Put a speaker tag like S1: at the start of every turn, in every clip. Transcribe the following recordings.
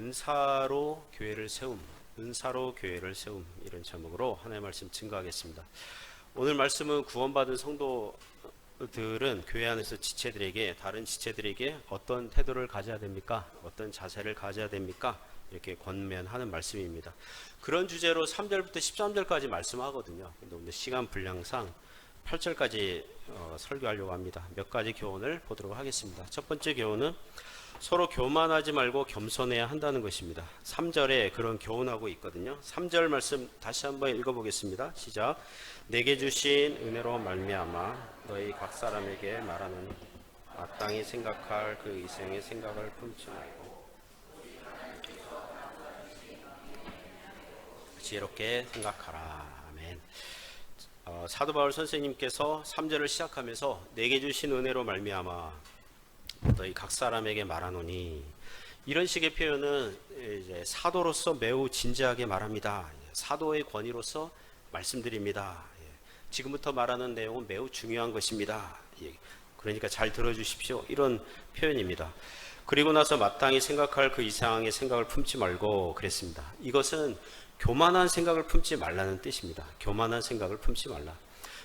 S1: 은사로 교회를 세움, 은사로 교회를 세움, 이런 제목으로 하나님의 말씀 증거하겠습니다. 오늘 말씀은 구원받은 성도들은 교회 안에서 지체들에게, 다른 지체들에게 어떤 태도를 가져야 됩니까? 어떤 자세를 가져야 됩니까? 이렇게 권면하는 말씀입니다. 그런 주제로 3절부터 13절까지 말씀하거든요. 근데 오늘 시간 분량상 8절까지 설교하려고 합니다. 몇 가지 교훈을 보도록 하겠습니다. 첫 번째 교훈은 서로 교만하지 말고 겸손해야 한다는 것입니다. 3절에 그런 교훈하고 있거든요. 3절 말씀 다시 한번 읽어보겠습니다. 시작. 내게 주신 은혜로 말미암아 너희 각 사람에게 말하는 마땅히 생각할 그 이생의 생각을 품지 말고 지혜롭게 생각하라. 아멘. 사도 바울 선생님께서 3절을 시작하면서 내게 주신 은혜로 말미암아 너희 각 사람에게 말하노니, 이런 식의 표현은 이제 사도로서 매우 진지하게 말합니다. 사도의 권위로서 말씀드립니다. 지금부터 말하는 내용은 매우 중요한 것입니다. 그러니까 잘 들어주십시오. 이런 표현입니다. 그리고 나서 마땅히 생각할 그 이상의 생각을 품지 말고 그랬습니다. 이것은 교만한 생각을 품지 말라는 뜻입니다. 교만한 생각을 품지 말라.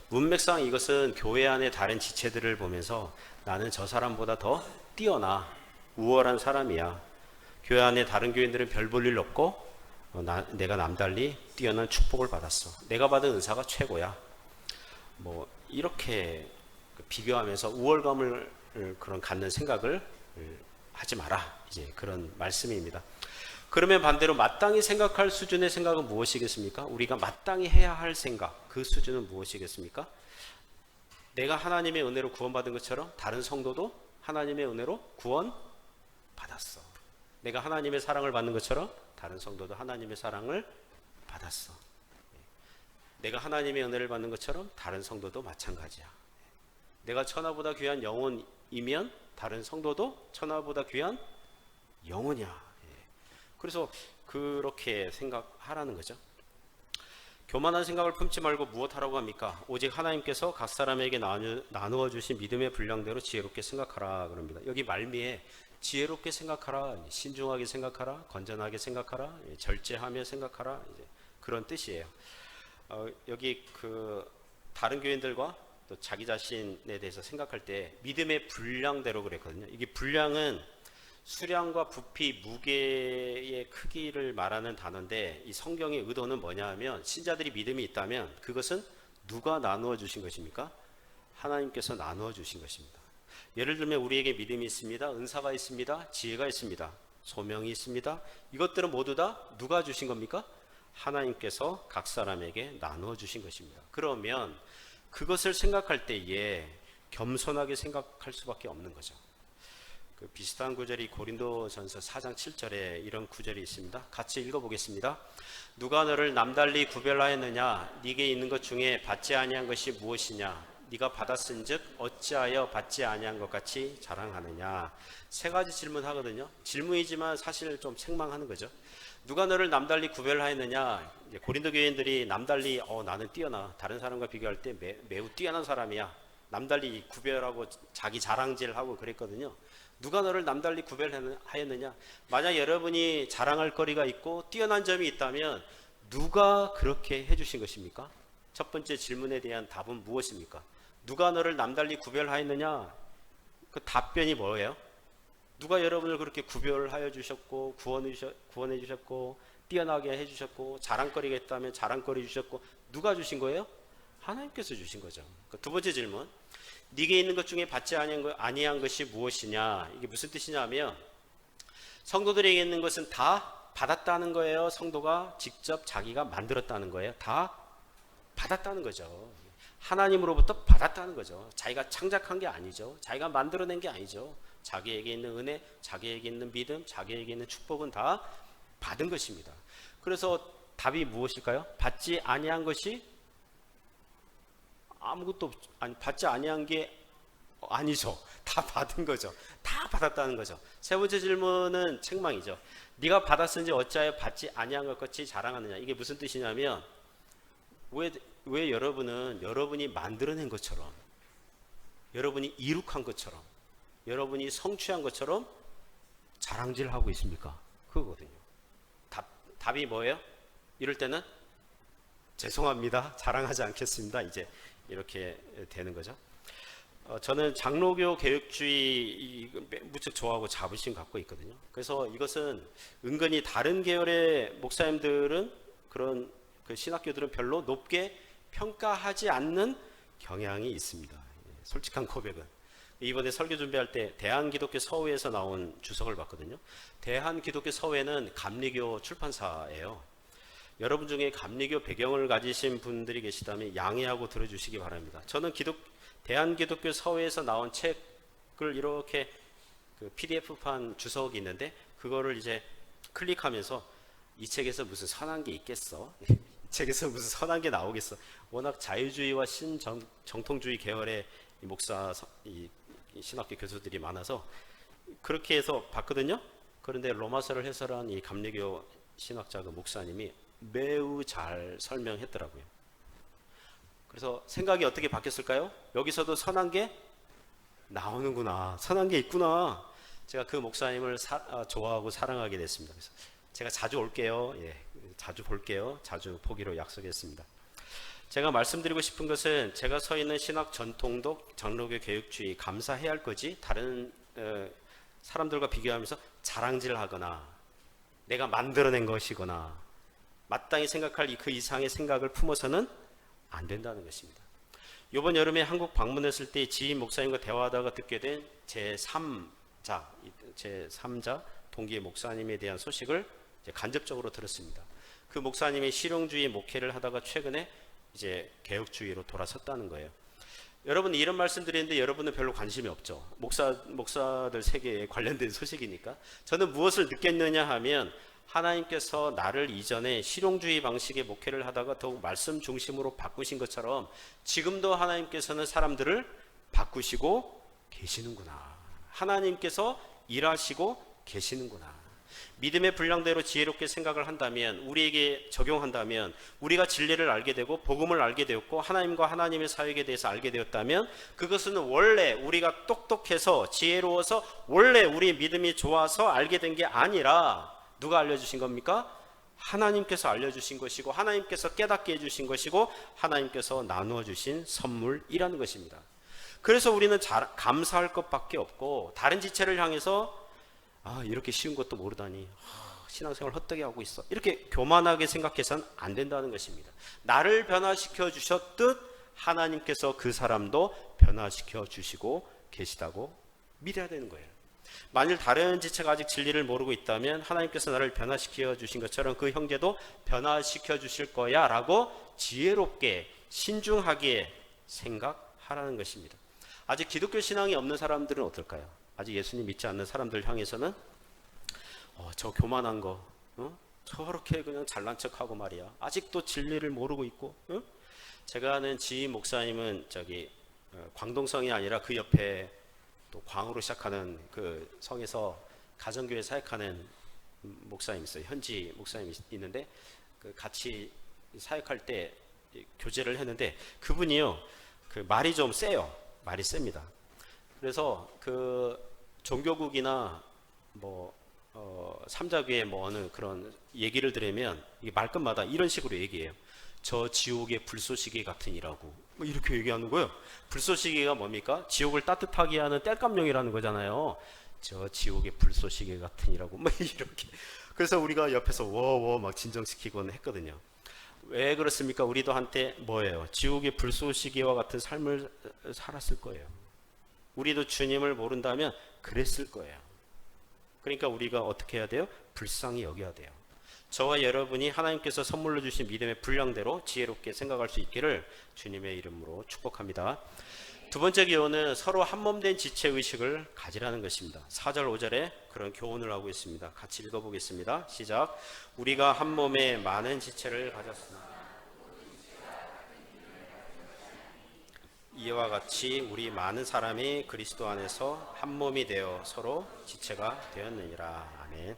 S1: 문맥상 이것은 교회 안의 다른 지체들을 보면서 나는 저 사람보다 더 뛰어나 우월한 사람이야. 교회 안에 다른 교인들은 별 볼 일 없고 내가 남달리 뛰어난 축복을 받았어. 내가 받은 은사가 최고야. 이렇게 비교하면서 우월감을 그런 갖는 생각을 하지 마라. 이제 그런 말씀입니다. 그러면 반대로 마땅히 생각할 수준의 생각은 무엇이겠습니까? 우리가 마땅히 해야 할 생각, 그 수준은 무엇이겠습니까? 내가 하나님의 은혜로 구원받은 것처럼 다른 성도도 하나님의 은혜로 구원받았어. 내가 하나님의 사랑을 받는 것처럼 다른 성도도 하나님의 사랑을 받았어. 내가 하나님의 은혜를 받는 것처럼 다른 성도도 마찬가지야. 내가 천하보다 귀한 영혼이면 다른 성도도 천하보다 귀한 영혼이야. 그래서 그렇게 생각하라는 거죠. 교만한 생각을 품지 말고 무엇하라고 합니까? 오직 하나님께서 각 사람에게 나누어 주신 믿음의 분량대로 지혜롭게 생각하라 그럽니다. 여기 말미에 지혜롭게 생각하라, 신중하게 생각하라, 건전하게 생각하라, 절제하며 생각하라, 이제 그런 뜻이에요. 여기 다른 교인들과 또 자기 자신에 대해서 생각할 때 믿음의 분량대로 그랬거든요. 이게 분량은 수량과 부피, 무게의 크기를 말하는 단어인데, 이 성경의 의도는 뭐냐 하면, 신자들이 믿음이 있다면 그것은 누가 나누어 주신 것입니까? 하나님께서 나누어 주신 것입니다. 예를 들면 우리에게 믿음이 있습니다. 은사가 있습니다. 지혜가 있습니다. 소명이 있습니다. 이것들은 모두 다 누가 주신 겁니까? 하나님께서 각 사람에게 나누어 주신 것입니다. 그러면 그것을 생각할 때에 겸손하게 생각할 수밖에 없는 거죠. 비슷한 구절이 고린도전서 4장 7절에 이런 구절이 있습니다. 같이 읽어보겠습니다. 누가 너를 남달리 구별하였느냐? 네게 있는 것 중에 받지 아니한 것이 무엇이냐? 네가 받았은즉 어찌하여 받지 아니한 것 같이 자랑하느냐? 세 가지 질문하거든요. 질문이지만 사실 좀 책망하는 거죠. 누가 너를 남달리 구별하였느냐? 이제 고린도 교인들이 남달리 나는 뛰어나, 다른 사람과 비교할 때 매우 뛰어난 사람이야, 남달리 구별하고 자기 자랑질하고 그랬거든요. 누가 너를 남달리 구별하였느냐? 만약 여러분이 자랑할 거리가 있고 뛰어난 점이 있다면 누가 그렇게 해주신 것입니까? 첫 번째 질문에 대한 답은 무엇입니까? 누가 너를 남달리 구별하였느냐? 그 답변이 뭐예요? 누가 여러분을 그렇게 구별하여 주셨고 구원해 주셨고 뛰어나게 해주셨고 자랑거리가 있다면 자랑거리 주셨고 누가 주신 거예요? 하나님께서 주신 거죠. 두 번째 질문, 네게 있는 것 중에 받지 아니한 것이 무엇이냐? 이게 무슨 뜻이냐면, 성도들에게 있는 것은 다 받았다는 거예요? 성도가 직접 자기가 만들었다는 거예요? 다 받았다는 거죠. 하나님으로부터 받았다는 거죠. 자기가 창작한 게 아니죠. 자기가 만들어낸 게 아니죠. 자기에게 있는 은혜, 자기에게 있는 믿음, 자기에게 있는 축복은 다 받은 것입니다. 그래서 답이 무엇일까요? 받지 아니한 것이 아무것도 받지 아니한 게 아니죠. 다 받은 거죠. 다 받았다는 거죠. 세 번째 질문은 책망이죠. 네가 받았은지 어찌하여 받지 아니한 것 같이 자랑하느냐? 이게 무슨 뜻이냐면, 왜 여러분이 만들어낸 것처럼, 여러분이 이룩한 것처럼, 여러분이 성취한 것처럼 자랑질하고 있습니까? 그거거든요. 답이 뭐예요? 이럴 때는 죄송합니다. 자랑하지 않겠습니다. 이제 이렇게 되는 거죠. 저는 장로교 개혁주의 무척 좋아하고 자부심 갖고 있거든요. 그래서 이것은 은근히 다른 계열의 목사님들은 그런 그 신학교들은 별로 높게 평가하지 않는 경향이 있습니다. 솔직한 고백은. 이번에 설교 준비할 때 대한기독교 서우에서 나온 주석을 봤거든요. 대한기독교 서우에는 감리교 출판사예요. 여러분 중에 감리교 배경을 가지신 분들이 계시다면 양해하고 들어주시기 바랍니다. 저는 대한기독교 서우에서 나온 책을 이렇게 그 PDF판 주석이 있는데 그거를 이제 클릭하면서 이 책에서 무슨 선한 게 있겠어? 이 책에서 무슨 선한 게 나오겠어? 워낙 자유주의와 신정통주의 계열의 이 신학교 교수들이 많아서 그렇게 해서 봤거든요. 그런데 로마서를 해설한 이 감리교 신학자 그 목사님이 매우 잘 설명했더라고요. 그래서 생각이 어떻게 바뀌었을까요? 여기서도 선한 게 나오는구나. 선한 게 있구나. 제가 그 목사님을 좋아하고 사랑하게 됐습니다. 그래서 제가 자주 올게요. 예, 자주 볼게요. 자주 보기로 약속했습니다. 제가 말씀드리고 싶은 것은 제가 서 있는 신학 전통도 장로교 개혁주의 감사해야 할 거지 다른 사람들과 비교하면서 자랑질하거나 내가 만들어낸 것이거나 마땅히 생각할 그 이상의 생각을 품어서는 안 된다는 것입니다. 이번 여름에 한국 방문했을 때 지인 목사님과 대화하다가 듣게 된 제3자 동기의 목사님에 대한 소식을 간접적으로 들었습니다. 그 목사님이 실용주의 목회를 하다가 최근에 이제 개혁주의로 돌아섰다는 거예요. 여러분 이런 말씀 드리는데 여러분은 별로 관심이 없죠. 목사들 세계에 관련된 소식이니까. 저는 무엇을 느꼈느냐 하면 하나님께서 나를 이전에 실용주의 방식의 목회를 하다가 더욱 말씀 중심으로 바꾸신 것처럼 지금도 하나님께서는 사람들을 바꾸시고 계시는구나. 하나님께서 일하시고 계시는구나. 믿음의 분량대로 지혜롭게 생각을 한다면, 우리에게 적용한다면 우리가 진리를 알게 되고 복음을 알게 되었고 하나님과 하나님의 사역에 대해서 알게 되었다면 그것은 원래 우리가 똑똑해서 지혜로워서 원래 우리 믿음이 좋아서 알게 된 게 아니라 누가 알려주신 겁니까? 하나님께서 알려주신 것이고 하나님께서 깨닫게 해주신 것이고 하나님께서 나누어 주신 선물이라는 것입니다. 그래서 우리는 감사할 것밖에 없고 다른 지체를 향해서 이렇게 쉬운 것도 모르다니 신앙생활 헛되게 하고 있어 이렇게 교만하게 생각해서는 안 된다는 것입니다. 나를 변화시켜 주셨듯 하나님께서 그 사람도 변화시켜 주시고 계시다고 믿어야 되는 거예요. 만일 다른 지체가 아직 진리를 모르고 있다면 하나님께서 나를 변화시켜 주신 것처럼 그 형제도 변화시켜 주실 거야 라고 지혜롭게 신중하게 생각하라는 것입니다. 아직 기독교 신앙이 없는 사람들은 어떨까요? 아직 예수님 믿지 않는 사람들 향해서는 저 교만한 거 저렇게 그냥 잘난 척하고 말이야 아직도 진리를 모르고 있고 제가 아는 지인 목사님은 광동성이 아니라 그 옆에 또 광으로 시작하는 그 성에서 가정교회 사역하는 목사님 있어요. 현지 목사님이 있는데 같이 사역할 때 교제를 했는데 그분이요 그 말이 좀 세요. 말이 셉니다. 그래서 그 종교국이나 삼자교회 어느 그런 얘기를 들으면 이게 말끝마다 이런 식으로 얘기해요. 저 지옥의 불쏘시개 같으니라고 이렇게 얘기하는 거예요. 불쏘시개가 뭡니까? 지옥을 따뜻하게 하는 땔감용이라는 거잖아요. 저 지옥의 불쏘시개 같으니라고 이렇게. 그래서 우리가 옆에서 워워 막 진정시키곤 했거든요. 왜 그렇습니까? 우리도 한때 뭐예요? 지옥의 불쏘시개와 같은 삶을 살았을 거예요. 우리도 주님을 모른다면 그랬을 거예요. 그러니까 우리가 어떻게 해야 돼요? 불쌍히 여겨야 돼요. 저와 여러분이 하나님께서 선물로 주신 믿음의 분량대로 지혜롭게 생각할 수 있기를 주님의 이름으로 축복합니다. 두 번째 교훈은 서로 한몸된 지체의식을 가지라는 것입니다. 4절 5절에 그런 교훈을 하고 있습니다. 같이 읽어보겠습니다. 시작. 우리가 한몸에 많은 지체를 가졌습니다. 이와 같이 우리 많은 사람이 그리스도 안에서 한몸이 되어 서로 지체가 되었느니라. 아멘.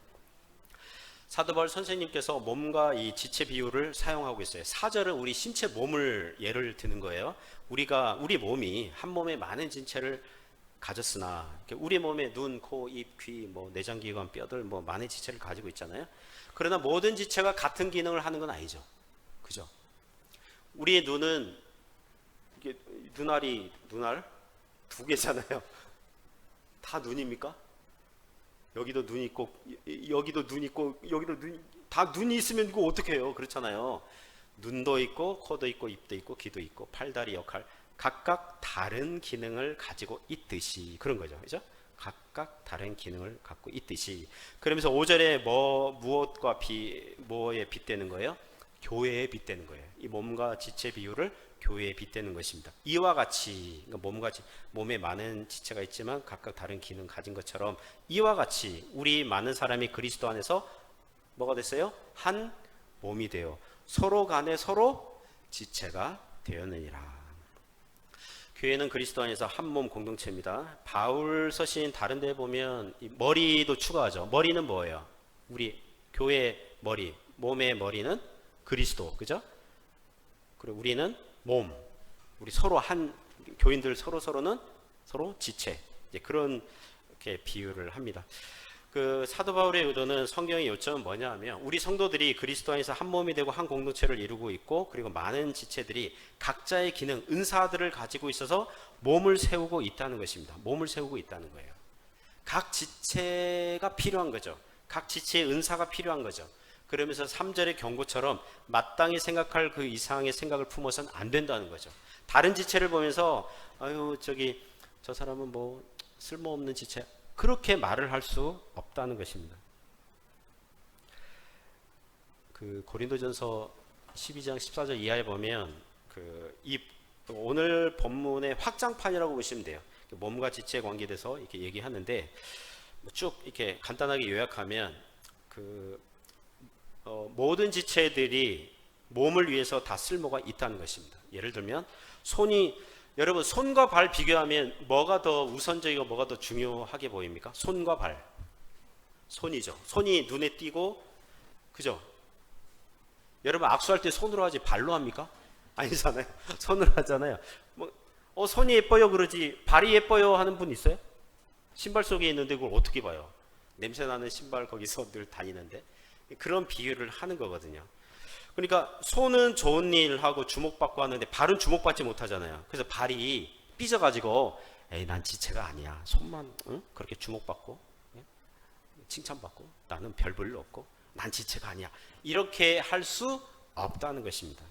S1: 사도 바울 선생님께서 몸과 이 지체 비유를 사용하고 있어요. 4절은 우리 신체 몸을 예를 드는 거예요. 우리 몸이 한 몸에 많은 지체를 가졌으나 우리 몸에 눈, 코, 입, 귀, 뭐 내장기관, 뼈들 뭐 많은 지체를 가지고 있잖아요. 그러나 모든 지체가 같은 기능을 하는 건 아니죠. 그죠? 우리의 눈은 이게 눈알 두 개잖아요. 다 눈입니까? 여기도 눈 있고 여기도 눈 있고 여기도 다 눈이 있으면 이거 어떻게 해요? 그렇잖아요. 눈도 있고 코도 있고 입도 있고 귀도 있고 팔다리 역할 각각 다른 기능을 가지고 있듯이 그런 거죠. 그죠? 각각 다른 기능을 갖고 있듯이. 그러면서 5절에 뭐에 빗대는 거예요? 교회에 빗대는 거예요. 이 몸과 지체 비유를 교회에 빗대는 것입니다. 이와 같이 그러니까 몸에 많은 지체가 있지만 각각 다른 기능 가진 것처럼 이와 같이 우리 많은 사람이 그리스도 안에서 뭐가 됐어요? 한 몸이 되어 서로 간에 서로 지체가 되었느니라. 교회는 그리스도 안에서 한 몸 공동체입니다. 바울 서신 다른 데 보면 머리도 추가하죠. 머리는 뭐예요? 우리 교회의 머리, 몸의 머리는 그리스도, 그죠? 그리고 우리는 몸, 우리 서로 교인들 서로는 서로 지체, 이제 그렇게 비유를 합니다. 그 사도 바울의 의도는 성경의 요점은 뭐냐 하면 우리 성도들이 그리스도 안에서 한 몸이 되고 한 공동체를 이루고 있고 그리고 많은 지체들이 각자의 기능, 은사들을 가지고 있어서 몸을 세우고 있다는 것입니다. 몸을 세우고 있다는 거예요. 각 지체가 필요한 거죠. 각 지체의 은사가 필요한 거죠. 그러면서 3절의 경고처럼 마땅히 생각할 그 이상의 생각을 품어서는 안 된다는 거죠. 다른 지체를 보면서 저 사람은 뭐 쓸모없는 지체, 그렇게 말을 할 수 없다는 것입니다. 그 고린도전서 12장 14절 이하에 보면 오늘 본문의 확장판이라고 보시면 돼요. 몸과 지체에 관계돼서 이렇게 얘기하는데 쭉 이렇게 간단하게 요약하면 모든 지체들이 몸을 위해서 다 쓸모가 있다는 것입니다. 예를 들면 여러분 손과 발 비교하면 뭐가 더 우선적이고 뭐가 더 중요하게 보입니까? 손과 발. 손이죠. 손이 눈에 띄고 그죠? 여러분 악수할 때 손으로 하지 발로 합니까? 아니잖아요. 손으로 하잖아요. 손이 예뻐요 그러지 발이 예뻐요 하는 분 있어요? 신발 속에 있는데 그걸 어떻게 봐요? 냄새나는 신발 거기서 늘 다니는데. 그런 비유를 하는 거거든요. 그러니까 손은 좋은 일 하고 주목받고 하는데 발은 주목받지 못하잖아요. 그래서 발이 삐져가지고 난 지체가 아니야. 손만 그렇게 주목받고 칭찬받고 나는 별 볼일 없고 난 지체가 아니야. 이렇게 할 수 없다는 것입니다.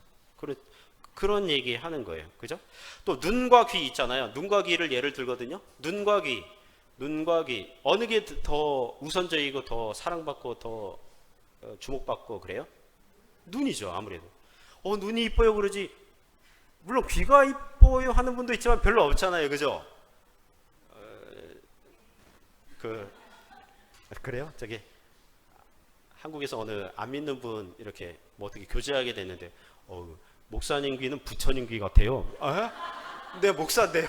S1: 그런 얘기 하는 거예요. 그죠? 또 눈과 귀 있잖아요. 눈과 귀를 예를 들거든요. 눈과 귀 어느 게 더 우선적이고 더 사랑받고 더 주목받고 그래요? 눈이죠. 아무래도 눈이 이뻐요 그러지 물론 귀가 이뻐요 하는 분도 있지만 별로 없잖아요. 그죠? 그래요? 한국에서 어느 안 믿는 분 이렇게 뭐 어떻게 교제하게 됐는데 목사님 귀는 부처님 귀 같아요. 네, 목사인데요.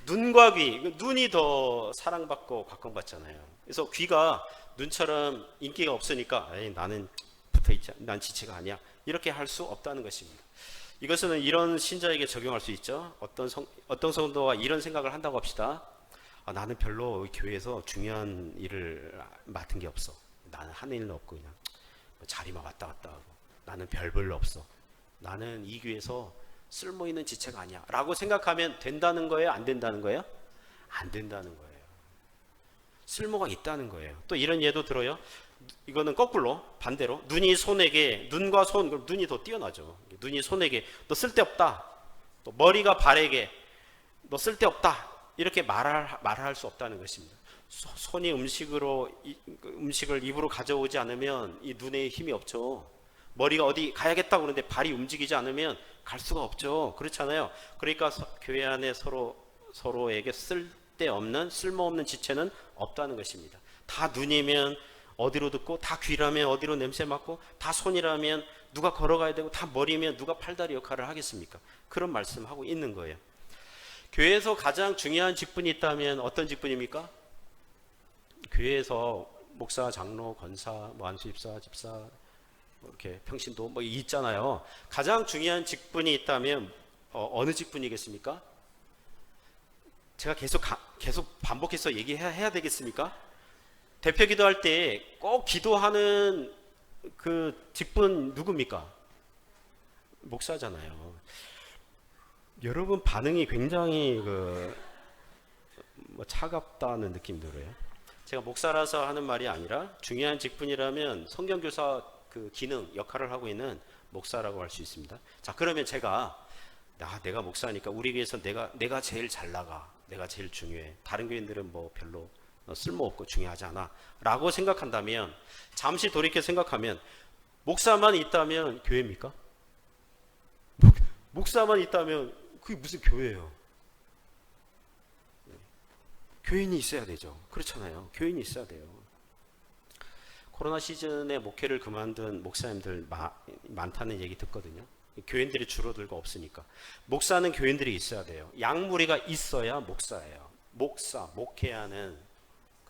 S1: 눈과 귀, 눈이 더 사랑받고 각광받잖아요. 그래서 귀가 눈처럼 인기가 없으니까 나는 붙어있지, 난 지체가 아니야. 이렇게 할 수 없다는 것입니다. 이것은 이런 신자에게 적용할 수 있죠. 어떤 성도가 이런 생각을 한다고 합시다. 나는 별로 교회에서 중요한 일을 맡은 게 없어. 나는 하는 일은 없고 그냥 자리만 왔다 갔다 하고 나는 별로 없어. 나는 이 교회에서 쓸모있는 지체가 아니야 라고 생각하면 된다는 거예요? 안 된다는 거예요? 안 된다는 거예요. 쓸모가 있다는 거예요. 또 이런 예도 들어요. 이거는 거꾸로 반대로 눈과 손, 그럼 눈이 더 뛰어나죠. 눈이 손에게 너 쓸데없다. 또 머리가 발에게 너 쓸데없다. 이렇게 말할 수 없다는 것입니다. 손이 음식을 입으로 가져오지 않으면 이 눈에 힘이 없죠. 머리가 어디 가야겠다고 그러는데 발이 움직이지 않으면 갈 수가 없죠. 그렇잖아요. 그러니까 교회 안에 서로에게 쓸모없는 지체는 없다는 것입니다. 다 눈이면 어디로 듣고, 다 귀라면 어디로 냄새 맡고, 다 손이라면 누가 걸어가야 되고, 다 머리면 누가 팔다리 역할을 하겠습니까? 그런 말씀하고 있는 거예요. 교회에서 가장 중요한 직분이 있다면 어떤 직분입니까? 교회에서 목사, 장로, 권사, 안수집사, 집사, 이렇게 평신도 있잖아요. 가장 중요한 직분이 있다면 어느 직분이겠습니까? 제가 계속 반복해서 얘기해야 되겠습니까? 대표 기도할 때 꼭 기도하는 그 직분 누굽니까? 목사잖아요. 여러분 반응이 굉장히 차갑다는 느낌 들어요. 제가 목사라서 하는 말이 아니라 중요한 직분이라면 성경교사 그 기능 역할을 하고 있는 목사라고 할 수 있습니다. 자, 그러면 내가 목사니까 우리 교회에서 내가 제일 잘 나가, 내가 제일 중요해. 다른 교인들은 뭐 별로 쓸모없고 중요하지 않아 라고 생각한다면, 잠시 돌이켜 생각하면 목사만 있다면 교회입니까? 목사만 있다면 그게 무슨 교회예요? 교인이 있어야 되죠. 그렇잖아요. 교인이 있어야 돼요. 코로나 시즌에 목회를 그만둔 목사님들 많다는 얘기 듣거든요. 교인들이 줄어들고 없으니까. 목사는 교인들이 있어야 돼요. 양무리가 있어야 목사예요. 목회하는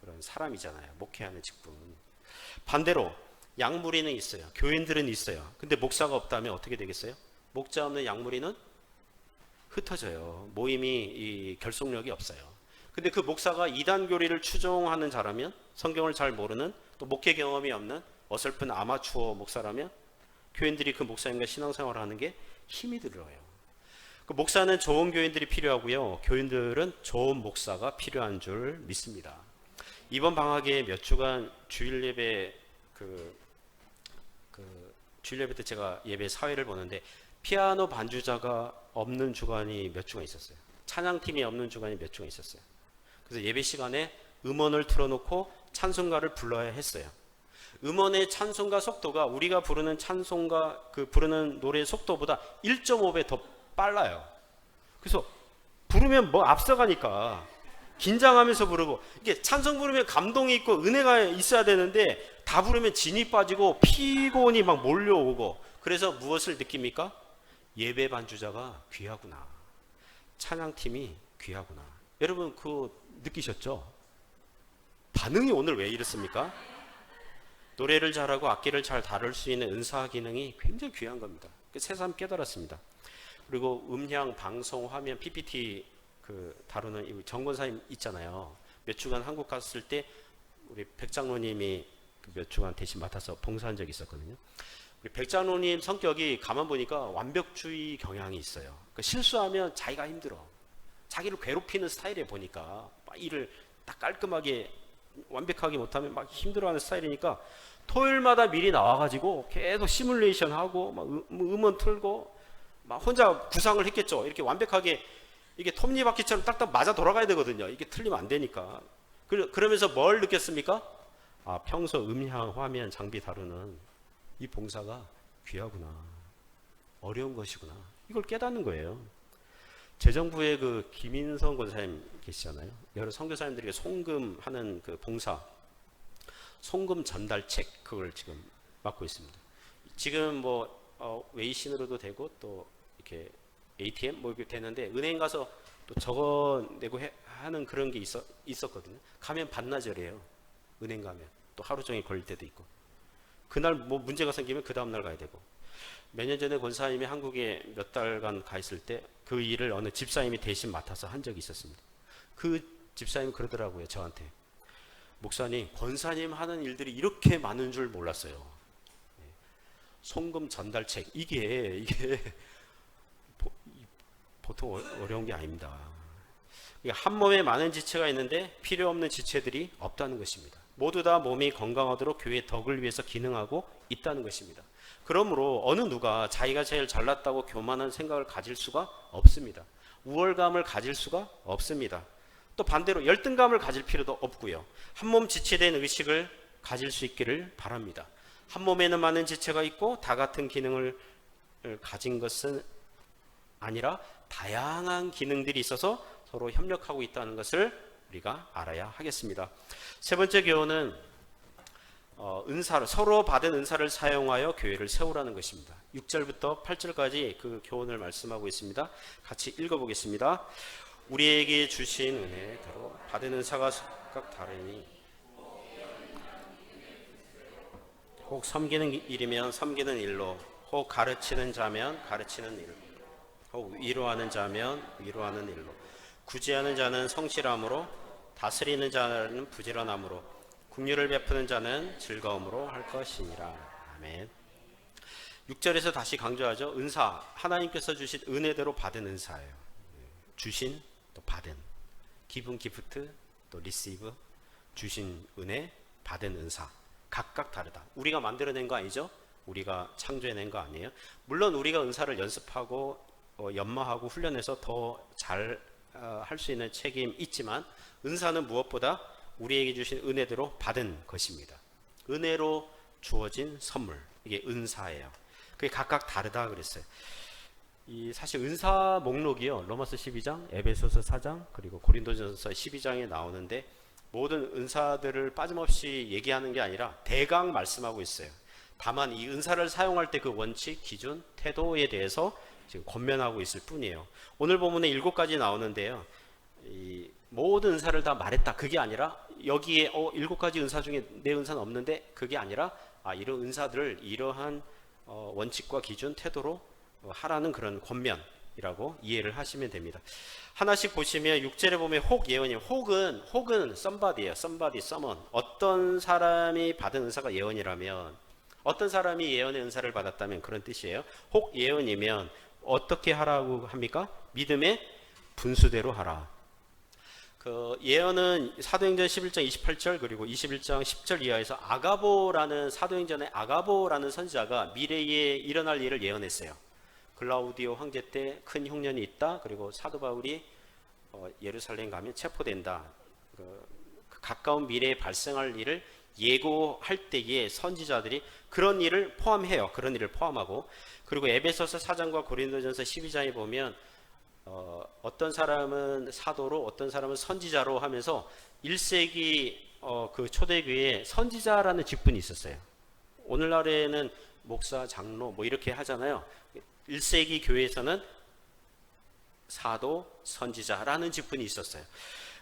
S1: 그런 사람이잖아요. 목회하는 직분. 반대로 양무리는 있어요. 교인들은 있어요. 근데 목사가 없다면 어떻게 되겠어요? 목자 없는 양무리는 흩어져요. 모임이 결속력이 없어요. 근데 그 목사가 이단 교리를 추종하는 자라면, 성경을 잘 모르는 또 목회 경험이 없는 어설픈 아마추어 목사라면 교인들이 그 목사님과 신앙생활을 하는 게 힘이 들어요. 그 목사는 좋은 교인들이 필요하고요. 교인들은 좋은 목사가 필요한 줄 믿습니다. 이번 방학에 몇 주간 주일 예배 주일 예배 때 제가 예배 사회를 보는데 피아노 반주자가 없는 주간이 몇 주간 있었어요. 찬양팀이 없는 주간이 몇 주간 있었어요. 그래서 예배 시간에 음원을 틀어놓고 찬송가를 불러야 했어요. 음원의 찬송가 속도가 우리가 부르는 찬송가 부르는 노래의 속도보다 1.5배 더 빨라요. 그래서 부르면 앞서가니까 긴장하면서 부르고, 이게 찬송 부르면 감동이 있고 은혜가 있어야 되는데 다 부르면 진이 빠지고 피곤이 막 몰려오고, 그래서 무엇을 느낍니까? 예배 반주자가 귀하구나, 찬양팀이 귀하구나. 여러분 그거 느끼셨죠? 반응이 오늘 왜 이렇습니까? 노래를 잘하고 악기를 잘 다룰 수 있는 은사 기능이 굉장히 귀한 겁니다. 새삼 깨달았습니다. 그리고 음향, 방송, 화면, PPT 다루는 정권사님 있잖아요. 몇 주간 한국 갔을 때 우리 백 장로님이 몇 주간 대신 맡아서 봉사한 적이 있었거든요. 우리 백 장로님 성격이 가만 보니까 완벽주의 경향이 있어요. 그러니까 실수하면 자기가 힘들어. 자기를 괴롭히는 스타일에 보니까 일을 딱 깔끔하게 완벽하게 못하면 막 힘들어하는 스타일이니까 토요일마다 미리 나와가지고 계속 시뮬레이션 하고 막 음원 틀고 막 혼자 구상을 했겠죠. 이렇게 완벽하게 이게 톱니바퀴처럼 딱딱 맞아 돌아가야 되거든요. 이게 틀리면 안 되니까. 그러면서 뭘 느꼈습니까? 평소 음향, 화면, 장비 다루는 이 봉사가 귀하구나, 어려운 것이구나, 이걸 깨닫는 거예요. 재정부의 김인성 권사님 계시잖아요. 여러 선교사님들에게 송금하는 봉사, 송금 전달책, 그걸 지금 맡고 있습니다. 지금 웨이신으로도 되고 또 이렇게 ATM 이렇게 되는데, 은행 가서 또 적어내고 하는 그런 게 있었거든요. 가면 반나절이에요. 은행 가면 또 하루 종일 걸릴 때도 있고, 그날 문제가 생기면 그 다음날 가야 되고. 몇 년 전에 권사님이 한국에 몇 달간 가 있을 때 그 일을 어느 집사님이 대신 맡아서 한 적이 있었습니다. 그 집사님이 그러더라고요, 저한테. 목사님, 권사님 하는 일들이 이렇게 많은 줄 몰랐어요. 송금 전달책, 이게 보통 어려운 게 아닙니다. 한 몸에 많은 지체가 있는데 필요 없는 지체들이 없다는 것입니다. 모두 다 몸이 건강하도록 교회의 덕을 위해서 기능하고 있다는 것입니다. 그러므로 어느 누가 자기가 제일 잘났다고 교만한 생각을 가질 수가 없습니다. 우월감을 가질 수가 없습니다. 또 반대로 열등감을 가질 필요도 없고요. 한 몸 지체된 의식을 가질 수 있기를 바랍니다. 한 몸에는 많은 지체가 있고 다 같은 기능을 가진 것은 아니라 다양한 기능들이 있어서 서로 협력하고 있다는 것을 우리가 알아야 하겠습니다. 세 번째 교훈은 서로 받은 은사를 사용하여 교회를 세우라는 것입니다. 6절부터 8절까지 그 교훈을 말씀하고 있습니다. 같이 읽어보겠습니다. 우리에게 주신 은혜대로 받은 은사가 각각 다르니 혹 섬기는 일이면 섬기는 일로, 혹 가르치는 자면 가르치는 일로, 혹 위로하는 자면 위로하는 일로, 구제하는 자는 성실함으로, 다스리는 자는 부지런함으로, 긍휼을 베푸는 자는 즐거움으로 할 것이니라. 아멘. 6절에서 다시 강조하죠. 은사, 하나님께서 주신 은혜대로 받은 은사예요. 주신 또 받은, 기분 기프트 또 리시브, 주신 은혜, 받은 은사, 각각 다르다. 우리가 만들어낸 거 아니죠? 우리가 창조해낸 거 아니에요? 물론 우리가 은사를 연습하고 연마하고 훈련해서 더 잘 할 수 있는 책임 있지만, 은사는 무엇보다 우리에게 주신 은혜대로 받은 것입니다. 은혜로 주어진 선물, 이게 은사예요. 그게 각각 다르다 그랬어요. 이 사실 은사 목록이요, 로마서 12장, 에베소서 4장, 그리고 고린도전서 12장에 나오는데, 모든 은사들을 빠짐없이 얘기하는 게 아니라 대강 말씀하고 있어요. 다만 이 은사를 사용할 때 그 원칙, 기준, 태도에 대해서 지금 권면하고 있을 뿐이에요. 오늘 본문에 7가지 나오는데요, 이 모든 은사를 다 말했다, 그게 아니라 여기에 7가지 은사 중에 내 은사는 없는데, 그게 아니라 이런 은사들을 이러한 원칙과 기준, 태도로 하라는 그런 권면이라고 이해를 하시면 됩니다. 하나씩 보시면 6절에 보면 혹 예언이에요. 혹은 somebody예요. somebody, someone. 어떤 사람이 받은 은사가 예언이라면, 어떤 사람이 예언의 은사를 받았다면 그런 뜻이에요. 혹 예언이면 어떻게 하라고 합니까? 믿음의 분수대로 하라. 그 예언은 사도행전 11장 28절 그리고 21장 10절 이하에서 아가보라는, 사도행전의 아가보라는 선지자가 미래에 일어날 일을 예언했어요. 글라우디오 황제 때 큰 흉년이 있다. 그리고 사도 바울이 예루살렘 가면 체포된다. 그 가까운 미래에 발생할 일을 예고할 때에 선지자들이 그런 일을 포함해요. 그런 일을 포함하고, 그리고 에베소서 4장과 고린도전서 12장에 보면 어떤 사람은 사도로, 어떤 사람은 선지자로 하면서 1세기 그 초대교회에 선지자라는 직분이 있었어요. 오늘날에는 목사, 장로 뭐 이렇게 하잖아요. 1세기 교회에서는 사도, 선지자라는 직분이 있었어요.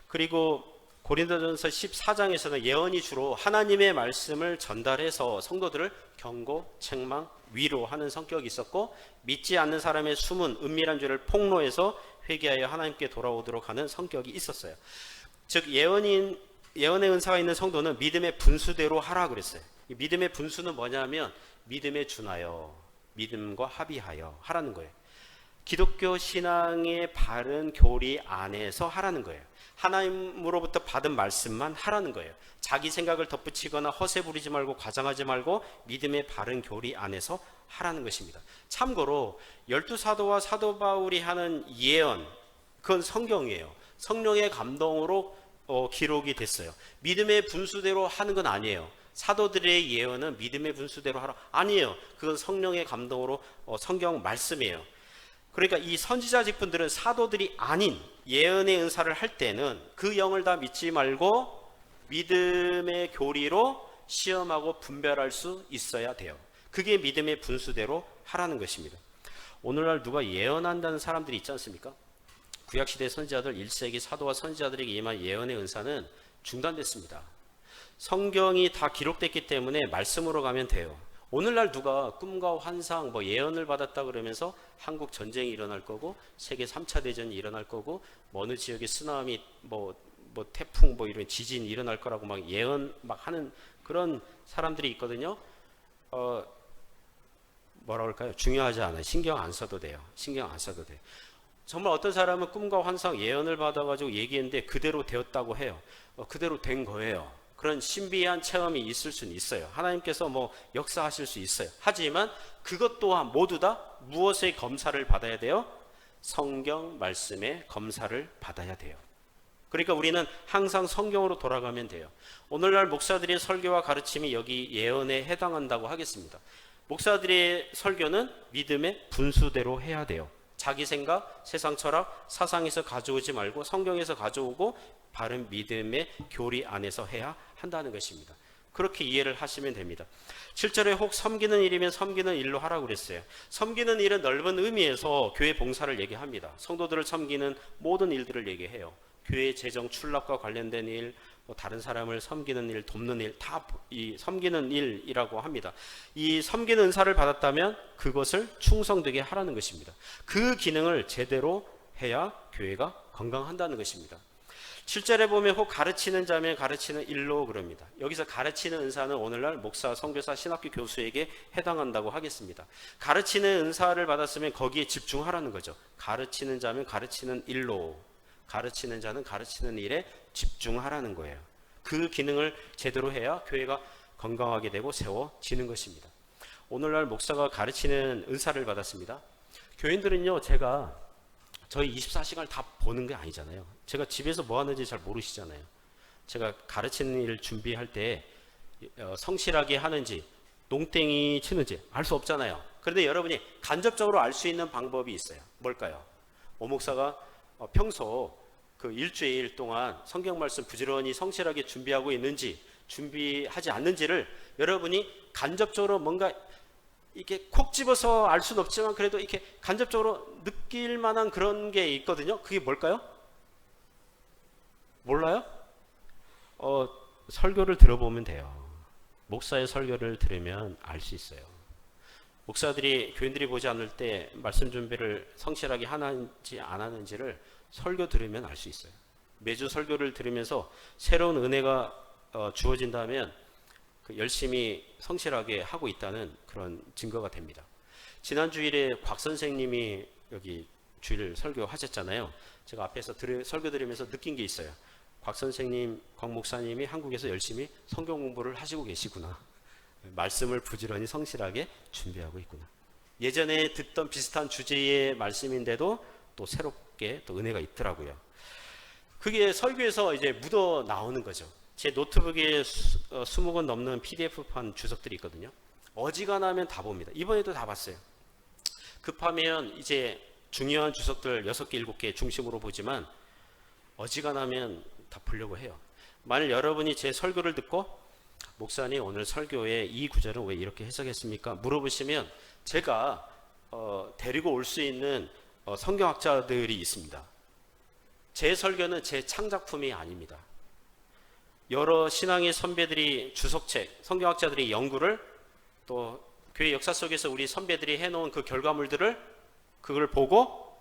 S1: 그리고 고린도전서 14장에서는 예언이 주로 하나님의 말씀을 전달해서 성도들을 경고, 책망, 위로하는 성격이 있었고, 믿지 않는 사람의 숨은 은밀한 죄를 폭로해서 회개하여 하나님께 돌아오도록 하는 성격이 있었어요. 즉 예언의 은사가 있는 성도는 믿음의 분수대로 하라 그랬어요. 믿음의 분수는 뭐냐면 믿음에 준하여, 믿음과 합의하여 하라는 거예요. 기독교 신앙의 바른 교리 안에서 하라는 거예요. 하나님으로부터 받은 말씀만 하라는 거예요. 자기 생각을 덧붙이거나 허세 부리지 말고 과장하지 말고 믿음의 바른 교리 안에서 하라는 것입니다. 참고로 12사도와 사도 바울이 하는 예언, 그건 성경이에요. 성령의 감동으로 기록이 됐어요. 믿음의 분수대로 하는 건 아니에요. 사도들의 예언은 믿음의 분수대로 하라, 아니에요. 그건 성령의 감동으로 성경 말씀이에요. 그러니까 이 선지자 직분들은 사도들이 아닌 예언의 은사를 할 때는 그 영을 다 믿지 말고 믿음의 교리로 시험하고 분별할 수 있어야 돼요. 그게 믿음의 분수대로 하라는 것입니다. 오늘날 누가 예언한다는 사람들이 있지 않습니까? 구약시대 선지자들, 1세기 사도와 선지자들에게 임한 예언의 은사는 중단됐습니다. 성경이 다 기록됐기 때문에 말씀으로 가면 돼요. 오늘날 누가 꿈과 환상, 예언을 받았다 그러면서 한국 전쟁이 일어날 거고, 세계 3차 대전이 일어날 거고, 어느 지역에 쓰나미, 태풍, 이런 지진이 일어날 거라고 막 예언 하는 그런 사람들이 있거든요. 뭐라 그럴까요? 중요하지 않아요. 신경 안 써도 돼요. 신경 안 써도 돼요. 정말 어떤 사람은 꿈과 환상, 예언을 받아가지고 얘기했는데 그대로 되었다고 해요. 그대로 된 거예요. 그런 신비한 체험이 있을 수는 있어요. 하나님께서 역사하실 수 있어요. 하지만 그것 또한 모두 다 무엇의 검사를 받아야 돼요? 성경 말씀의 검사를 받아야 돼요. 그러니까 우리는 항상 성경으로 돌아가면 돼요. 오늘날 목사들의 설교와 가르침이 여기 예언에 해당한다고 하겠습니다. 목사들의 설교는 믿음의 분수대로 해야 돼요. 자기 생각, 세상 철학, 사상에서 가져오지 말고 성경에서 가져오고 바른 믿음의 교리 안에서 해야 한다는 것입니다. 그렇게 이해를 하시면 됩니다. 7절에 혹 섬기는 일이면 섬기는 일로 하라고 그랬어요. 섬기는 일은 넓은 의미에서 교회 봉사를 얘기합니다. 성도들을 섬기는 모든 일들을 얘기해요. 교회 재정 출납과 관련된 일, 다른 사람을 섬기는 일, 돕는 일, 다 이 섬기는 일이라고 합니다. 이 섬기는 은사를 받았다면 그것을 충성되게 하라는 것입니다. 그 기능을 제대로 해야 교회가 건강한다는 것입니다. 7절에 보면 혹 가르치는 자면 가르치는 일로 그럽니다. 여기서 가르치는 은사는 오늘날 목사, 선교사, 신학교 교수에게 해당한다고 하겠습니다. 가르치는 은사를 받았으면 거기에 집중하라는 거죠. 가르치는 자면 가르치는 일로, 가르치는 자는 가르치는 일에 집중하라는 거예요. 그 기능을 제대로 해야 교회가 건강하게 되고 세워지는 것입니다. 오늘날 목사가 가르치는 은사를 받았습니다. 교인들은요, 제가 저희 24시간을 다 보는 게 아니잖아요. 제가 집에서 뭐 하는지 잘 모르시잖아요. 제가 가르치는 일을 준비할 때 성실하게 하는지 농땡이 치는지 알 수 없잖아요. 그런데 여러분이 간접적으로 알 수 있는 방법이 있어요. 뭘까요? 오 목사가 평소 그 일주일 동안 성경 말씀 부지런히 성실하게 준비하고 있는지 준비하지 않는지를 여러분이 간접적으로 뭔가 이렇게 콕 집어서 알 수는 없지만 그래도 이렇게 간접적으로 느낄 만한 그런 게 있거든요. 그게 뭘까요? 몰라요? 설교를 들어보면 돼요. 목사의 설교를 들으면 알 수 있어요. 목사들이, 교인들이 보지 않을 때 말씀 준비를 성실하게 하는지 안 하는지를 설교 들으면 알 수 있어요. 매주 설교를 들으면서 새로운 은혜가 주어진다면 열심히 성실하게 하고 있다는 그런 증거가 됩니다. 지난 주일에 곽 선생님이 여기 주일 설교하셨잖아요. 제가 앞에서 설교 들으면서 느낀 게 있어요. 곽 선생님, 곽 목사님이 한국에서 열심히 성경 공부를 하시고 계시구나. 말씀을 부지런히 성실하게 준비하고 있구나. 예전에 듣던 비슷한 주제의 말씀인데도 또 새롭게 또 은혜가 있더라고요. 그게 설교에서 이제 묻어 나오는 거죠. 제 노트북에 20권 넘는 PDF판 주석들이 있거든요. 어지간하면 다 봅니다. 이번에도 다 봤어요. 급하면 이제 중요한 주석들 6개, 7개 중심으로 보지만 어지간하면 다 보려고 해요. 만일 여러분이 제 설교를 듣고 목사님 오늘 설교에 이 구절은 왜 이렇게 해석했습니까? 물어보시면 제가 데리고 올 수 있는 성경학자들이 있습니다. 제 설교는 제 창작품이 아닙니다. 여러 신앙의 선배들이 주석책, 성경학자들이 연구를 또 교회 역사 속에서 우리 선배들이 해놓은 그 결과물들을 그걸 보고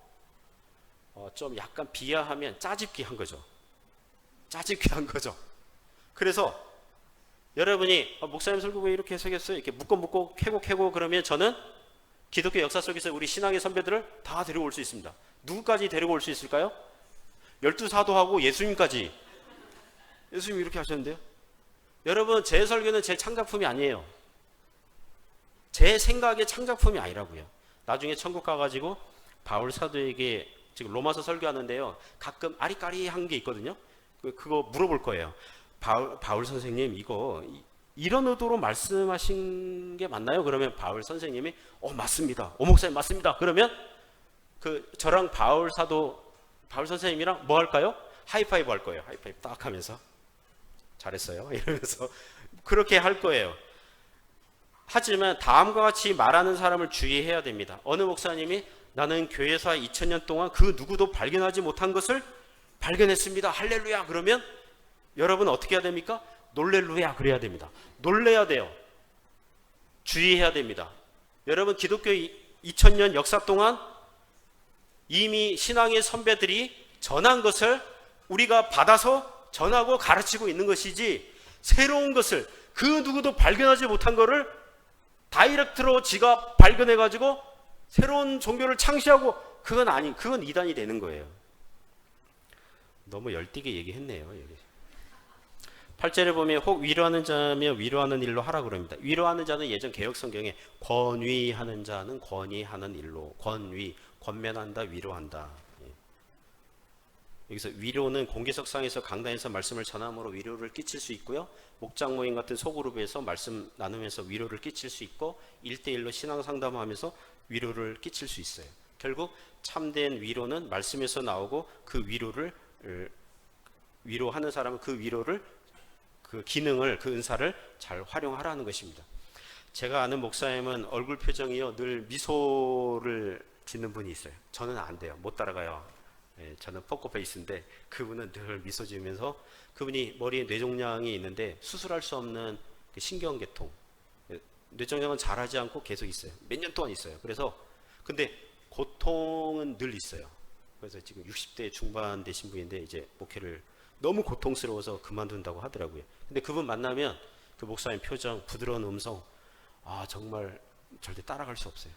S1: 좀 약간 비하하면 짜집기 한 거죠. 짜집기 한 거죠. 그래서 여러분이 목사님 설교 왜 이렇게 해석했어요? 이렇게 묶고 캐고 그러면 저는 기독교 역사 속에서 우리 신앙의 선배들을 다 데리고 올 수 있습니다. 누구까지 데리고 올 수 있을까요? 12사도하고 예수님까지. 예수님이 이렇게 하셨는데요. 여러분, 제 설교는 제 창작품이 아니에요. 제 생각의 창작품이 아니라고요. 나중에 천국 가가지고 바울 사도에게 지금 로마서 설교하는데요. 가끔 아리까리한 게 있거든요. 그거 물어볼 거예요. 바울 선생님, 이거 이런 의도로 말씀하신 게 맞나요? 그러면 바울 선생님이 맞습니다. 목사님 맞습니다. 그러면 저랑 바울 선생님이랑 뭐 할까요? 하이파이브 할 거예요. 하이파이브 딱 하면서 잘했어요 이러면서 그렇게 할 거예요. 하지만 다음과 같이 말하는 사람을 주의해야 됩니다. 어느 목사님이 나는 교회사 2000년 동안 그 누구도 발견하지 못한 것을 발견했습니다. 할렐루야. 그러면 여러분 어떻게 해야 됩니까? 놀렐루야 그래야 됩니다. 놀래야 돼요. 주의해야 됩니다. 여러분, 기독교 2000년 역사 동안 이미 신앙의 선배들이 전한 것을 우리가 받아서 전하고 가르치고 있는 것이지, 새로운 것을 그 누구도 발견하지 못한 것을 다이렉트로 지가 발견해가지고 새로운 종교를 창시하고, 그건 이단이 되는 거예요. 너무 열띠게 얘기했네요. 여기 8절에 보면 혹 위로하는 자면 위로하는 일로 하라 그럽니다. 위로하는 자는 예전 개역 성경에 권위하는 자는 권위하는 일로, 권면한다, 위로한다. 여기서 위로는 공개석상에서 강단에서 말씀을 전함으로 위로를 끼칠 수 있고요. 목장 모임 같은 소그룹에서 말씀 나누면서 위로를 끼칠 수 있고, 1대1로 신앙 상담하면서 위로를 끼칠 수 있어요. 결국 참된 위로는 말씀에서 나오고, 그 위로를 위로하는 사람은 그 위로를, 그 기능을, 그 은사를 잘 활용하라는 것입니다. 제가 아는 목사님은 얼굴 표정이요 늘 미소를 짓는 분이 있어요. 저는 안 돼요. 못 따라가요. 저는 포커페이스인데 그분은 늘 미소 지으면서, 그분이 머리에 뇌종양이 있는데 수술할 수 없는 그 신경계통, 뇌종양은 잘하지 않고 계속 있어요. 몇 년 동안 있어요. 그래서 근데 고통은 늘 있어요. 그래서 지금 60대 중반 되신 분인데 이제 목회를 너무 고통스러워서 그만둔다고 하더라고요. 근데 그분 만나면 그 목사님 표정, 부드러운 음성, 아 정말 절대 따라갈 수 없어요.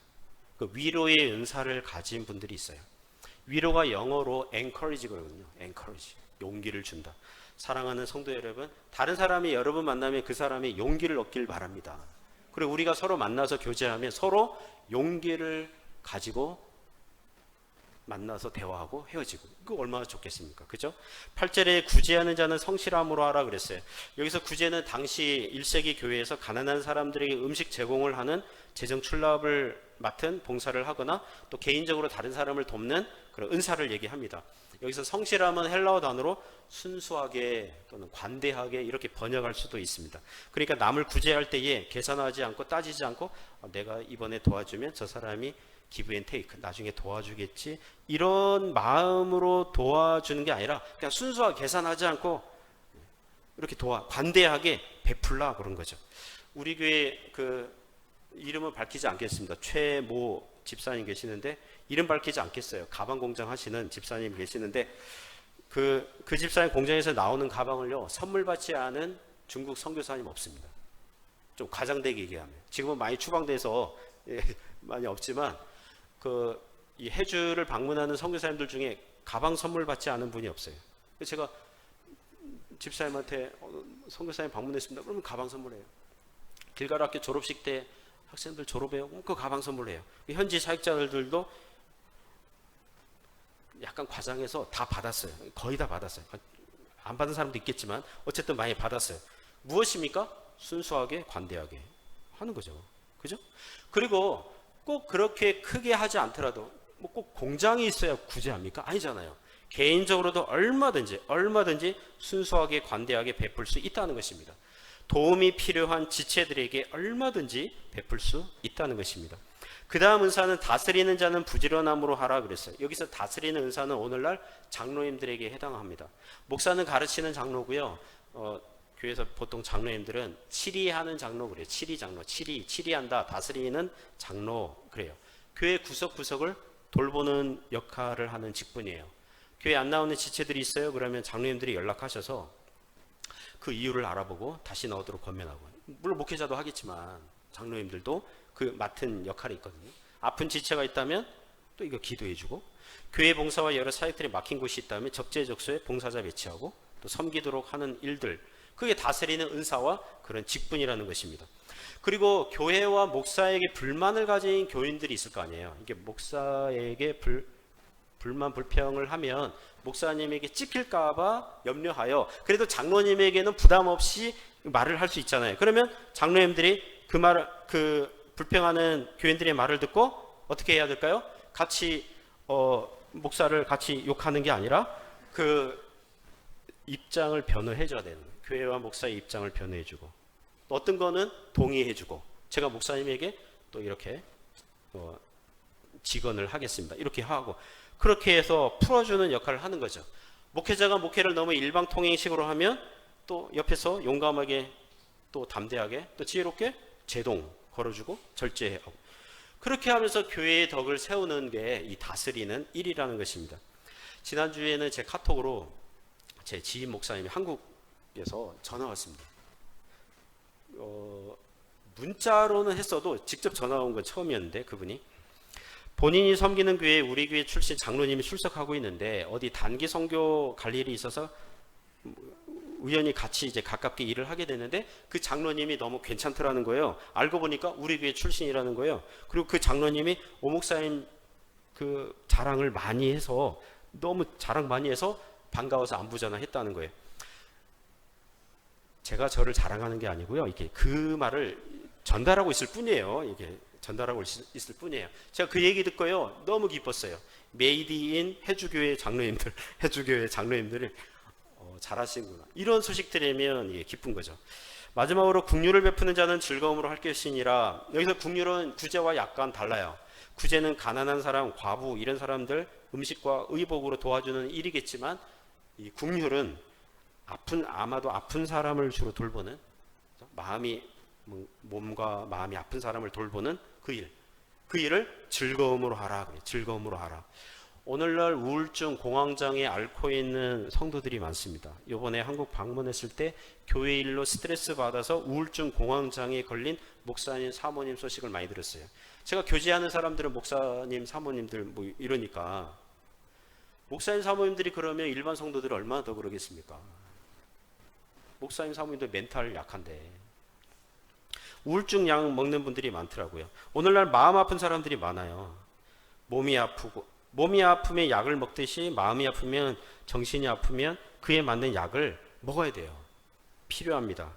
S1: 그 위로의 은사를 가진 분들이 있어요. 위로가 영어로 encourage거든요. encourage, 용기를 준다. 사랑하는 성도 여러분, 다른 사람이 여러분 만나면 그 사람이 용기를 얻길 바랍니다. 그리고 우리가 서로 만나서 교제하면 서로 용기를 가지고 만나서 대화하고 헤어지고, 이거 얼마나 좋겠습니까? 그죠? 8절에 구제하는 자는 성실함으로 하라 그랬어요. 여기서 구제는 당시 1세기 교회에서 가난한 사람들에게 음식 제공을 하는 재정 출납을 맡은 봉사를 하거나 또 개인적으로 다른 사람을 돕는 그런 은사를 얘기합니다. 여기서 성실함은 헬라어 단어로 순수하게 또는 관대하게 이렇게 번역할 수도 있습니다. 그러니까 남을 구제할 때에 계산하지 않고 따지지 않고 내가 이번에 도와주면 저 사람이 기브 앤 테이크, 나중에 도와주겠지, 이런 마음으로 도와주는 게 아니라 그냥 순수하게 계산하지 않고 이렇게 관대하게 베풀라 그런 거죠. 우리 교회 그 이름을 밝히지 않겠습니다. 최모 집사님 계시는데 이름 밝히지 않겠어요. 가방 공장 하시는 집사님 계시는데 그 집사님 공장에서 나오는 가방을요 선물 받지 않은 중국 선교사님 없습니다. 좀 과장되게 얘기하면 지금은 많이 추방돼서 많이 없지만 이 해주를 방문하는 선교사님들 중에 가방 선물 받지 않은 분이 없어요. 제가 집사님한테 선교사님 방문했습니다. 그러면 가방 선물해요. 길가락교 졸업식 때 학생들 졸업해요. 그 가방 선물해요. 현지 사역자들도 약간 과장해서 다 받았어요. 거의 다 받았어요. 안 받은 사람도 있겠지만 어쨌든 많이 받았어요. 무엇입니까? 순수하게 관대하게 하는 거죠. 그죠? 그리고 꼭 그렇게 크게 하지 않더라도 뭐 꼭 공장이 있어야 구제합니까? 아니잖아요. 개인적으로도 얼마든지 순수하게 관대하게 베풀 수 있다는 것입니다. 도움이 필요한 지체들에게 얼마든지 베풀 수 있다는 것입니다. 그 다음 은사는 다스리는 자는 부지런함으로 하라 그랬어요. 여기서 다스리는 은사는 오늘날 장로님들에게 해당합니다. 목사는 가르치는 장로고요. 교회에서 보통 장로님들은 치리하는 장로 그래요. 치리 장로, 치리한다, 다스리는 장로 그래요. 교회 구석구석을 돌보는 역할을 하는 직분이에요. 교회 안 나오는 지체들이 있어요. 그러면 장로님들이 연락하셔서 그 이유를 알아보고 다시 나오도록 권면하고, 물론 목회자도 하겠지만 장로님들도 그 맡은 역할이 있거든요. 아픈 지체가 있다면 또 이거 기도해주고, 교회 봉사와 여러 사역들이 막힌 곳이 있다면 적재적소에 봉사자 배치하고 또 섬기도록 하는 일들, 그게 다스리는 은사와 그런 직분이라는 것입니다. 그리고 교회와 목사에게 불만을 가진 교인들이 있을 거 아니에요. 이게 목사에게 불만 불평을 하면 목사님에게 찍힐까봐 염려하여 그래도 장로님에게는 부담 없이 말을 할 수 있잖아요. 그러면 장로님들이 그 불평하는 교인들의 말을 듣고 어떻게 해야 될까요? 같이 목사를 같이 욕하는 게 아니라 그 입장을 변호해 줘야 되는 거예요. 교회와 목사의 입장을 변호해 주고, 또 어떤 거는 동의해 주고, 제가 목사님에게 또 이렇게 직언을 하겠습니다. 이렇게 하고, 그렇게 해서 풀어주는 역할을 하는 거죠. 목회자가 목회를 너무 일방통행식으로 하면 또 옆에서 용감하게 또 담대하게 또 지혜롭게 제동 걸어주고 절제하고, 그렇게 하면서 교회의 덕을 세우는 게 이 다스리는 일이라는 것입니다. 지난주에는 제 카톡으로 제 지인 목사님이 한국에서 전화 왔습니다. 문자로는 했어도 직접 전화 온 건 처음이었는데, 그분이 본인이 섬기는 교회에 우리 교회 출신 장로님이 출석하고 있는데 어디 단기 선교 갈 일이 있어서 우연히 같이 이제 가깝게 일을 하게 되는데 그 장로님이 너무 괜찮더라는 거예요. 알고 보니까 우리 교회 출신이라는 거예요. 그리고 그 장로님이 오 목사님 그 자랑을 많이 해서, 너무 자랑 많이 해서 반가워서 안부 전화했다는 거예요. 제가 저를 자랑하는 게 아니고요. 이게 그 말을 전달하고 있을 뿐이에요. 이게 전달하고 있을 뿐이에요. 제가 그 얘기 듣고요, 너무 기뻤어요. 메이드인 해주교회 장로님들, 해주교회 장로님들이 잘하시는구나. 이런 소식 들으면 이게 기쁜 거죠. 마지막으로 긍휼을 베푸는 자는 즐거움으로 할 것이니라. 여기서 긍휼은 구제와 약간 달라요. 구제는 가난한 사람, 과부 이런 사람들 음식과 의복으로 도와주는 일이겠지만, 이 긍휼은 아마도 아픈 사람을 주로 돌보는, 몸과 마음이 아픈 사람을 돌보는 그 일을 즐거움으로 하라. 그래. 즐거움으로 하라. 오늘날 우울증 공황장애 앓고 있는 성도들이 많습니다. 이번에 한국 방문했을 때 교회 일로 스트레스 받아서 우울증 공황장애에 걸린 목사님, 사모님 소식을 많이 들었어요. 제가 교제하는 사람들은 목사님, 사모님들 뭐 이러니까 목사님, 사모님들이 그러면 일반 성도들이 얼마나 더 그러겠습니까? 목사님, 사모님들 멘탈 약한데 우울증 약 먹는 분들이 많더라고요. 오늘날 마음 아픈 사람들이 많아요. 몸이 아프고 몸이 아프면 약을 먹듯이 마음이 아프면 정신이 아프면 그에 맞는 약을 먹어야 돼요. 필요합니다.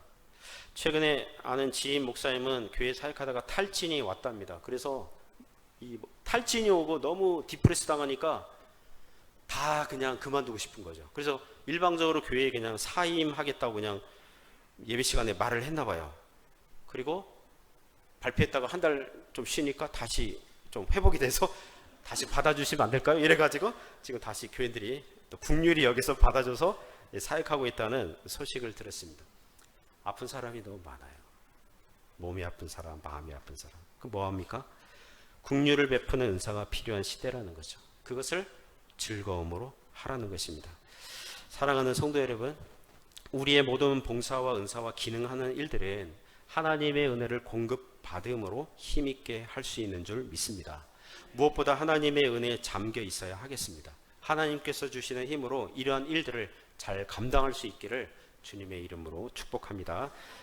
S1: 최근에 아는 지인 목사님은 교회 사역하다가 탈진이 왔답니다. 그래서 이 탈진이 오고 너무 디프레스 당하니까 다 그냥 그만두고 싶은 거죠. 그래서 일방적으로 교회에 그냥 사임하겠다고 그냥 예배 시간에 말을 했나 봐요. 그리고 발표했다가 한 달 좀 쉬니까 다시 좀 회복이 돼서 다시 받아주시면 안 될까요? 이래가지고 지금 다시 교인들이 또 국률이 여기서 받아줘서 사역하고 있다는 소식을 들었습니다. 아픈 사람이 너무 많아요. 몸이 아픈 사람, 마음이 아픈 사람. 그 뭐합니까? 국률을 베푸는 은사가 필요한 시대라는 거죠. 그것을 즐거움으로 하라는 것입니다. 사랑하는 성도 여러분, 우리의 모든 봉사와 은사와 기능하는 일들은 하나님의 은혜를 공급받음으로 힘있게 할 수 있는 줄 믿습니다. 무엇보다 하나님의 은혜에 잠겨 있어야 하겠습니다. 하나님께서 주시는 힘으로 이러한 일들을 잘 감당할 수 있기를 주님의 이름으로 축복합니다.